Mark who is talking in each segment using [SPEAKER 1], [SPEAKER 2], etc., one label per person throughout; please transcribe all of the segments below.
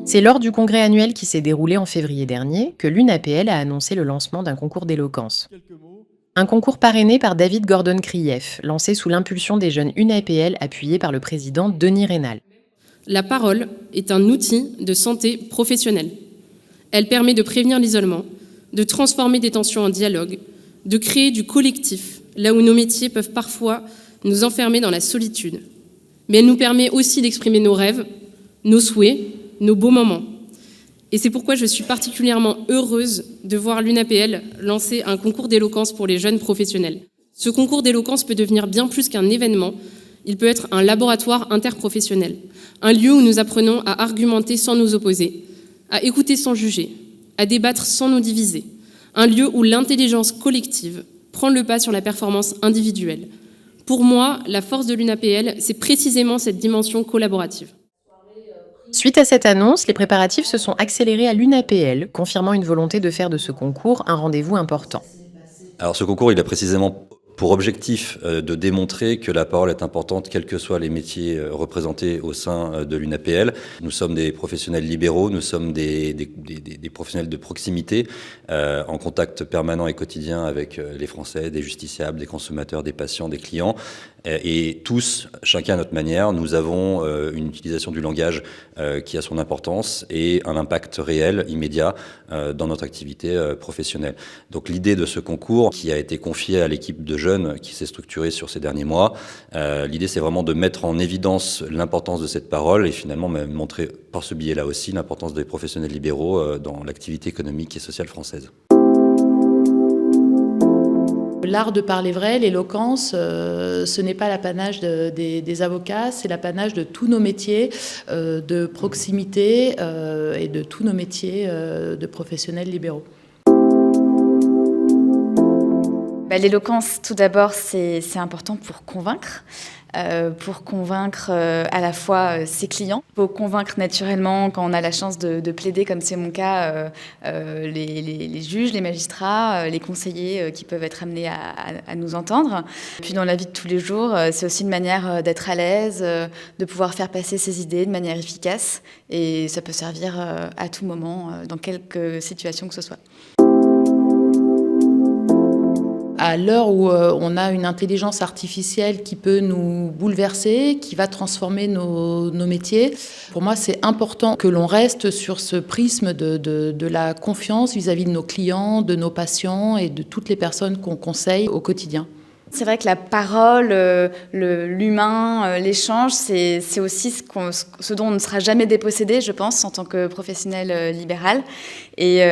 [SPEAKER 1] C'est lors du congrès annuel qui s'est déroulé en février dernier que l'UNAPL a annoncé le lancement d'un concours d'éloquence. Un concours parrainé par David Gordon-Krief, lancé sous l'impulsion des jeunes UNAPL appuyés par le président Denis Rénal.
[SPEAKER 2] La parole est un outil de santé professionnelle. Elle permet de prévenir l'isolement, de transformer des tensions en dialogue, de créer du collectif, là où nos métiers peuvent parfois nous enfermer dans la solitude. Mais elle nous permet aussi d'exprimer nos rêves, nos souhaits, nos beaux moments. Et c'est pourquoi je suis particulièrement heureuse de voir l'UNAPL lancer un concours d'éloquence pour les jeunes professionnels. Ce concours d'éloquence peut devenir bien plus qu'un événement. Il peut être un laboratoire interprofessionnel, un lieu où nous apprenons à argumenter sans nous opposer, à écouter sans juger, à débattre sans nous diviser, un lieu où l'intelligence collective prend le pas sur la performance individuelle. Pour moi, la force de l'UNAPL, c'est précisément cette dimension collaborative.
[SPEAKER 1] Suite à cette annonce, les préparatifs se sont accélérés à l'UNAPL, confirmant une volonté de faire de ce concours un rendez-vous important.
[SPEAKER 3] Alors ce concours, il a précisément pour objectif de démontrer que la parole est importante, quels que soient les métiers représentés au sein de l'UNAPL. Nous sommes des professionnels libéraux, nous sommes des professionnels de proximité, en contact permanent et quotidien avec les Français, des justiciables, des consommateurs, des patients, des clients. Et tous, chacun à notre manière, nous avons une utilisation du langage qui a son importance et un impact réel, immédiat, dans notre activité professionnelle. Donc l'idée de ce concours, qui a été confié à l'équipe de jeunes qui s'est structurée sur ces derniers mois, l'idée c'est vraiment de mettre en évidence l'importance de cette parole et finalement même montrer par ce biais-là aussi l'importance des professionnels libéraux dans l'activité économique et sociale française.
[SPEAKER 4] L'art de parler vrai, l'éloquence, ce n'est pas l'apanage des avocats, c'est l'apanage de tous nos métiers de proximité et de tous nos métiers de professionnels libéraux.
[SPEAKER 5] L'éloquence, tout d'abord, c'est important pour convaincre à la fois ses clients, pour convaincre naturellement quand on a la chance de plaider, comme c'est mon cas, les juges, les magistrats, les conseillers qui peuvent être amenés à nous entendre. Puis dans la vie de tous les jours, c'est aussi une manière d'être à l'aise, de pouvoir faire passer ses idées de manière efficace et ça peut servir à tout moment, dans quelque situation que ce soit.
[SPEAKER 4] À l'heure où on a une intelligence artificielle qui peut nous bouleverser, qui va transformer nos métiers, pour moi c'est important que l'on reste sur ce prisme de la confiance vis-à-vis de nos clients, de nos patients et de toutes les personnes qu'on conseille au quotidien.
[SPEAKER 5] C'est vrai que la parole, l'humain, l'échange, c'est aussi ce dont on ne sera jamais dépossédé, je pense, en tant que professionnel libéral. Et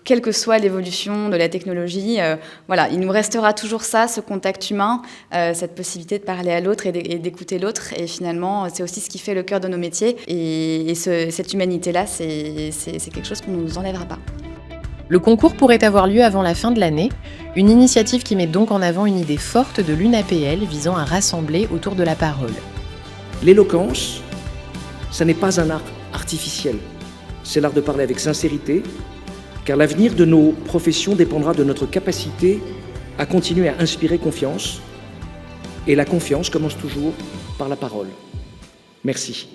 [SPEAKER 5] quelle que soit l'évolution de la technologie, voilà, il nous restera toujours ça, ce contact humain, cette possibilité de parler à l'autre et d'écouter l'autre. Et finalement, c'est aussi ce qui fait le cœur de nos métiers. Et cette humanité-là, c'est quelque chose qu'on ne nous enlèvera pas.
[SPEAKER 1] Le concours pourrait avoir lieu avant la fin de l'année, une initiative qui met donc en avant une idée forte de l'UNAPL visant à rassembler autour de la parole.
[SPEAKER 6] L'éloquence, ça n'est pas un art artificiel, c'est l'art de parler avec sincérité, car l'avenir de nos professions dépendra de notre capacité à continuer à inspirer confiance, et la confiance commence toujours par la parole. Merci.